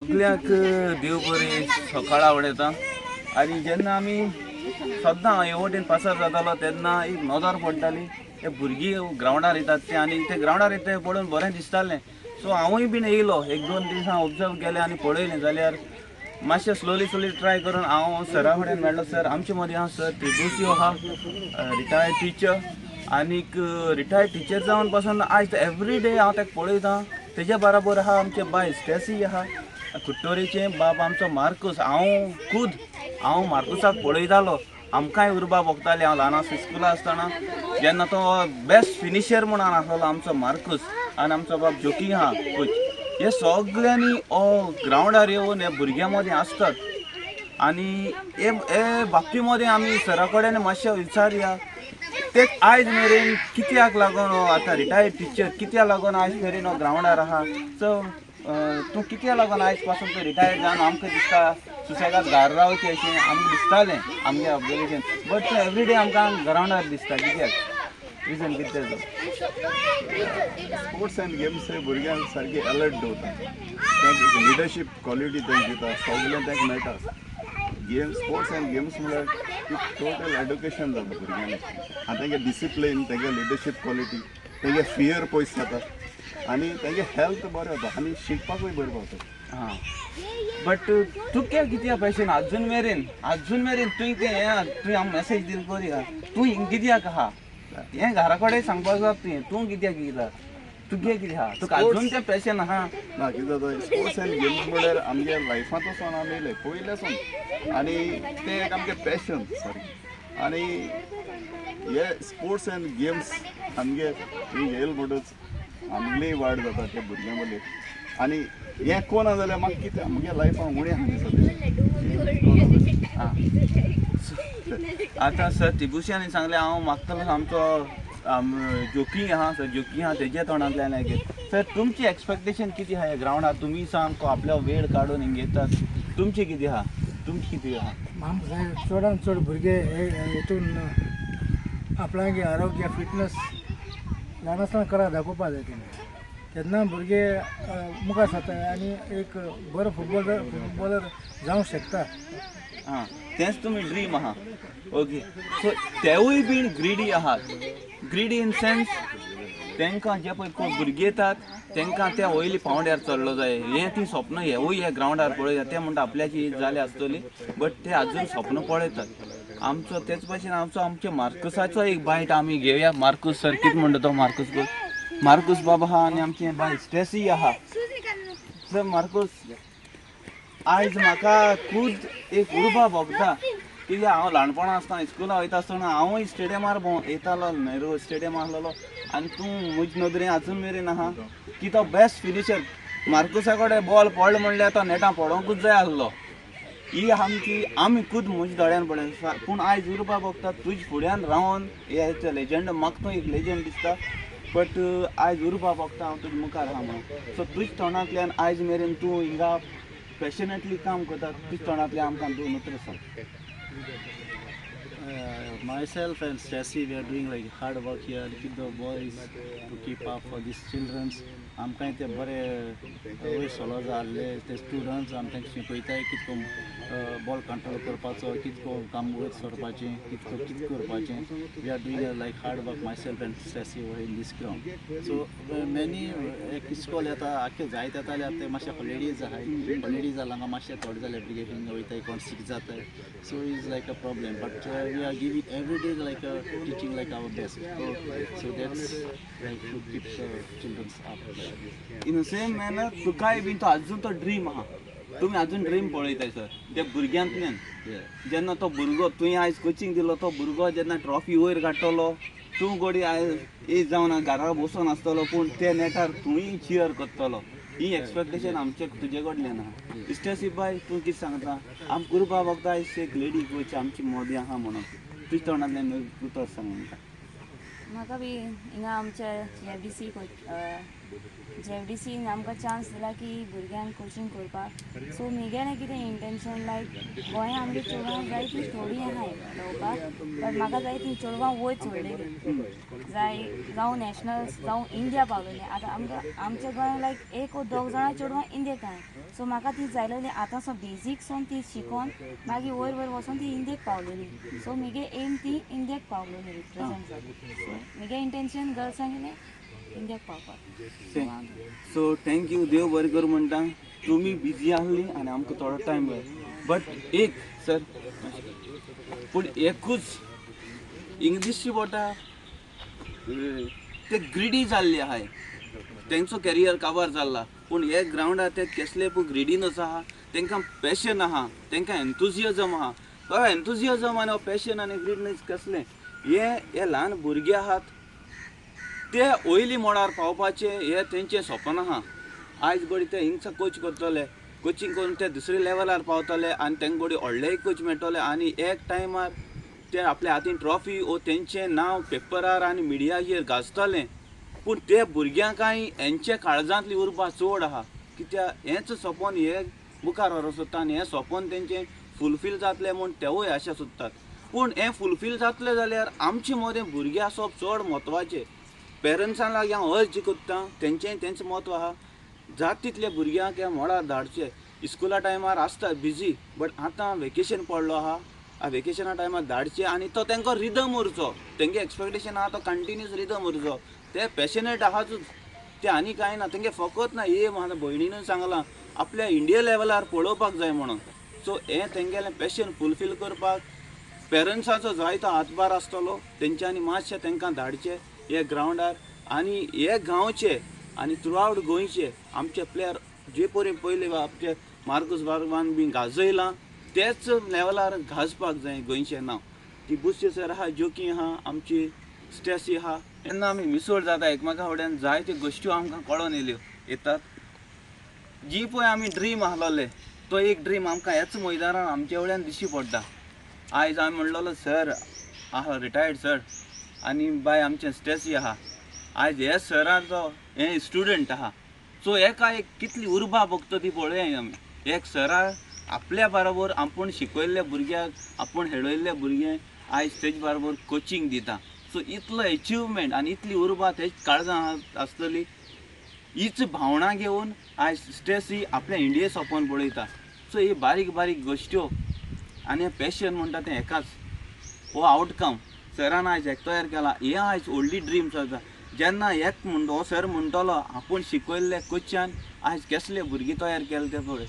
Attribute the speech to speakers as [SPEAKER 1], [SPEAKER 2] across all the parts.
[SPEAKER 1] सगळ्याक देव बरी सकाळ आवडटा आणि जेन्ना आमी सद्दां हे वटेन पासर जातालो तेन्ना एक नजर पडटाली ते भुरगीं ग्रावंडार येतात ते आनी ते ग्रावंडार येता तें पळोवन बरें दिसतालें. सो हांवूय बीन येयलो एक दोन दिसां ऑब्जर्व केलें आनी पळयलें जाल्यार मातशें स्लोली ट्राय करून हांव सरा कडेन मेळ्ळो. सर आमचे मदीं आहा सर तेजस्वी आहा रिटायर्ड टीचर आनीक रिटायर्ड टीचर जावन पासून आयज एवरी डे हांव ताका पळयतां. तेज्या बराबर आहा आमचे बाय स्टेसी आहा कुट्टोरेचे बाब आमचो मार्कूस. हांव मार्कुसाक पळयतालो आमकांय उर्बा भोगताली. हांव ल्हान स्कुला आसतना जेन्ना तो बेस्ट फिनिशर म्हणून आसलो आमचो मार्कूस आनी आमचो बाब जोकी आहा कोच. हे सगळ्यांनी ग्रावंडार येवन हे भुरग्यां मदीं आसतात आनी हे बाबती मदीं आमी सरा कडेन मातशें विचारया ते आयज मेरेन कित्याक लागून आतां रिटायर्ड टीचर कित्याक लागून आयज मेरेन ग्रावंडार आहा. सो तूं कित्याक लागून आयज पासून तूं रिटायर्ड जावन आमकां दिसता सुसेगाद घरा रावचें अशें आमकां दिसतालें आमगे ऑब्जर्वेशन. बट तूं एवरीडे आमकां ग्रावंडार दिसता कित्याक रिजन कितें तो
[SPEAKER 2] स्पोर्ट्स एंड गेम्स हे भुरग्यांक सारकी अलर्ट दवरता. तांकां लिडरशीप क्वॉलिटी तांकां दिता सगळें तांकां मेळटा. स्पोर्ट्स एंड गेम्स म्हळ्यार टोटल एड्युकेशन जाता भुरग्यांनी आनी तांगे डिसिप्लीन तांगे लिडरशीप क्वॉलिटी तांगे फियर पयस जाता आनी तांगे हेल्थ बरें जाता आनी शिकपाकूय बरें पावता.
[SPEAKER 1] हां बट तुका कित्याक पेशेंट अजून मेरेन तुवें तें तुवें हांव मॅसेज दिली पळय तूं कित्याक आहा हें घरा कडेन सांगपाक जाता तुवें तूं कित्याक येयला तुगे कितें आहा तुका अजून तें पेशंट आहा
[SPEAKER 2] ना कितें जाता स्पोर्ट्स एंड गेम्स म्हळ्यार आमगे लायफांतसून आमी येयले पयल्यासून आनी तें एक आमगे पॅशन सारकें आनी हे स्पोर्ट्स एंड गेम्स आमगे येयले म्हणटच आमगेली वाड जाता त्या भुरग्यां मदीं आनी हें कोण जाल्यार म्हाका कितें आमगे लायफान उणें आहा दिसता.
[SPEAKER 1] आतां सर तिबुशांनी सांगलें हांव मागतालो आमचो जोकी आहा सर जोकी आहा तेज्या तोंडांतल्यान आयकय सर तुमची एक्सपेक्टेशन कितें आहा ह्या ग्रावंडार तुमी सामको आपलो वेळ काडून हिंगा येतात तुमची कितें आहा
[SPEAKER 3] आमकां जाय चडांत चड भुरगे हितून आपणागे आरोग्य फिटनस ल्हान आसतना करा दाखोवपा जाय तेन्ना भुरगे मुखार सरता आनी एक बरो फुटबॉलर जावंक शकता.
[SPEAKER 1] हां तेंच तुमी ड्रीम आहा ओके. सो तेवूय बीन ग्रिडी आहात ग्रिडी इन सेन्स तांकां जे पळय कोण भुरगे येतात तांकां त्या वयली पावंड्यार चडलो जाय हें ती स्वप्न हेवूय हे ग्रावंडार पळयतात ते म्हणटा आपल्याची एज जाली आसतली बट ते आजून स्वप्न पळयतात. आमचो तेच भशेन आमच्या मार्कुसाचो एक बायट आमी घेवया. मार्कूस सर कितें म्हणटा तो मार्कूस बाबा आहा आनी आमचे बाय स्टेसी आहा. सर मार्कूस आयज म्हाका खूद एक उर्बा भोगता कित्याक हांव ल्हानपणा आसतना स्कुला वयता आसतना हांवूय स्टेडियमार येतालो नेहरू स्टेडियम आसलेलो आनी तूं म्हजे नदरेन आजून मेरेन आहा की तो बेस्ट फिनिशर. मार्कुसा कडेन बॉल पडलो म्हणल्यार तो नेटां पडोवंकूच जाय आसलो. ही आमी खूद म्हज्या दोळ्यान पळय पूण आयज उर्बा भोगता तुजे फुड्यान रावन हे लेजंड म्हाका तूं एक लेजंड दिसता बट आयज उर्बा भोगता हांव तुजे मुखार आहा म्हणून. सो तुज्या तोंडांतल्यान आयज मेरेन तूं हिंगा पॅशनेटली काम करता तुज्या तोंडांतल्यान आमकां दोन उतरां सांग.
[SPEAKER 4] Myself and Stacy, we are doing like hard work here to keep the boys to keep up for these childrens. आमकां ते बरे वयर सोलो जाल्ले ते स्टुडंट्स आमी तांकां शिकयताय कितको बॉल कंट्रोल करपाचो कितको काम वयर सरपाचें कितको करपाचें. We are doing like hard work myself and staying in this ground. So many एक इस्कॉल येता आख्खे जायत येता जाल्यार ते मातशे हॉलिडेज आहाय हॉलिडेज जाल्या हांगा मातशे थोडे जाले भुरगे हिंगा वयताय कोण सीक जाताय so is like a problem but we are giving every day like teaching like our best so that's like to keep the children up
[SPEAKER 1] in same manner तुकाय बीन तो आजून तो ड्रीम आहा तुमी आजून ड्रीम पळयताय सर त्या भुरग्यांतल्यान जेन्ना तो भुरगो तुवें आयज कोचिंग दिलो तो भुरगो जेन्ना ट्रॉफी वयर काडटलो तूं गोडी आयज एज जावन घरा बसून आसतलो पूण ते नेटार तुवें चियर करतलो. ही एक्सपेक्टेशन आमचे तुजे कडल्यान आहा. स्टेसी बाय तूं कितें सांगता आमकां उर्बा भोगता आयज एक लेडी कोच आमची मोदी आहा म्हणून तुज्या तोंडांतल्यान उतर सांग आमकां.
[SPEAKER 5] म्हाका बी हिंगा आमच्या जेफडीसीन आमकां चान्स दिला की भुरग्यांक कोचिंग करपाक. सो म्हगेलें कितें इंटेंशन लायक गोंयांत आमगे चेडवां जाय ती थोडी आहाय खेळोवपाक बट म्हाका जाय ती चेडवां वयर सोडलेली जाय जावं नॅशनल्स जावं इंडिया पावलेलें. आतां आमकां आमच्या गोंयांत लायक एक वो दोग जाणां चेडवां इंडियेक आहाय सो म्हाका ती जायलेली आतां सो बेजीकसून ती शिकोवन मागीर वयर वयर वचून ती इंडियेक पावलेली. सो म्हगे एम ती इंडियेक पावलेली रिप्रेझेंट जाली. सो म्हगे इंटेंशन गर्ल्सांनी इंडियेक पावपाक.
[SPEAKER 1] सो थँक्यू, देव बरें करूं म्हणटा. तुमी बिजी आसली आनी आमकां थोडो टायम मेळ्ळो. बट एक सर पूण एकूच इंग्लीश बोटा ते ग्रिडी जाल्ले आहाय. तेंचो कॅरियर काबार जाल्ला, पूण हे ग्रावंडार ते कसले पळय ग्रिडीनस आहा, तांकां पॅशन आहा, तांकां एन्थुजियजम आहा. तो एन्थुजियजम आनी पॅशन आनी ग्रिडीनस कसले हे ल्हान भुरगे आहात ते वयली मोडार पावपाचे हे तेंचें स्वप्न आहा. आयज बडी ते हिंगसा कोच करतले, कोचिंग करून ते दुसऱ्या लेवलार पावतले आनी तांकां बडी व्हडलेय कोच मेळटले आनी एक टायमार ते आपल्या हातीन ट्रॉफी वो तेंचें नांव पेपरार आनी मिडियाचेर गाजतलें. पूण ते भुरग्यांकाय हेंचे काळजांतली उर्बा चड आहा, कित्याक हेंच स्वपन हे मुखार व्हरोंक सोदता आनी हें स्वपन तेंचें फुलफील जातलें म्हूण तेवूय आशा सोदतात. पूण हें फुलफील जातलें जाल्यार आमचे मदें भुरगे आसप चड म्हत्वाचें. पेरंट्सां लागीं हांव अर्ज कोत्तां, तेंचें म्हत्व आहा. जाता तितले भुरग्यांक ह्या मोडार धाडचे. इस्कुला टायमार आसता बिजी, बट आतां वेकेशन पडलो आहा, वेकेशना टायमार धाडचे आनी तो तांकां रिदम उरचो. तेंगे एक्सपेक्टेशन आहा तो कंटिन्यूस रिदम उरचो. ते पॅशनेट आहातूच, ते आनी कांय ना. तेंगे फकत ना हे म्हाका भयणीनूय सांगलां आपल्या इंडिया लेवलार पळोवपाक जाय म्हणून. सो हें तेंगेलें पॅशन फुलफील करपाक पेरंट्साचो जायतो हातभार आसतलो. तेंच्यांनी मातशें तांकां धाडचें हे ग्रावंडार आनी हे गांवचे आनी थ्रू आवट गोंयचे आमचे प्लेयर जे परेन पयले आमचे मार्कस बार्गवान बी गाजयलां तेच लेवलार गाजपाक जाय गोंयचें नांव. ती बुस्य सर आहा, जोकी आहा, आमची स्टेसी आहा. तेन्ना आमी मिसळ जाता एकमेका फुड्यान जायत्यो गोश्ट्यो आमकां कळोन येतात. जी पळय आमी ड्रीम आसलोले तो एक ड्रीम आमकां हेच मैदानान आमचे वयल्यान दिश्टी पडटा. आयज हांवें म्हणलोलो सर आहा रिटायर्ड सर आनी बाय आमचें स्टेसी आहा. आयज हे सराचो हे स्टुडंट आहा. सो एका एक कितली उर्बा भोगता ती पळोवया आमी. एक सरा आपल्या बरोबर आपूण शिकयल्ल्या भुरग्याक आपूण खेळयल्ल्या भुरग्यांक आयज तेजे बरोबर कोचिंग दिता. सो इतलो एचिवमेंट आनी इतली उर्बा तेज काळजां आसतली. हीच भावना घेवन आयज स्टेसी आपल्या इंडिये सोपोन पळयता. सो ही बारीक बारीक गोश्ट्यो आनी पॅशन म्हणटा तें एकाच हो आउटकम सरान आयज एक तयार केला. हे आयज व्हडली ड्रीम्स आसा. जेन्ना एक हो सर म्हणटलो आपूण शिकयल्ले कोचान आयज कसले भुरगे तयार केले ते पळय.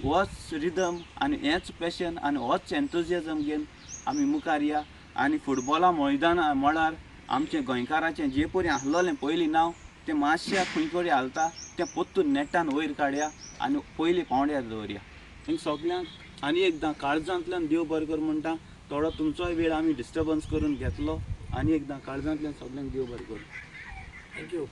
[SPEAKER 1] होच रिदम आनी हेच पॅशन आनी होच एन्थुजियजम घेवन आमी मुखार या आनी फुटबॉला मळार आमचें गोंयकाराचें जे परी आसलोलें पयलीं नांव तें मातशें खंय तरी हालता तें पोत्तून नेटान वयर काडया आनी पयलीं पावंड्यार दवरया. हें सगल्यांक आनी एकदां काळजांतल्यान देव बरें कर म्हणटा. थोडो तुमचोय वेळ आमी डिस्टर्बन्स करून घेतलो आनी एकदां काळजांतल्यान सगल्यांक देव बरें करूं.
[SPEAKER 3] थँक्यू.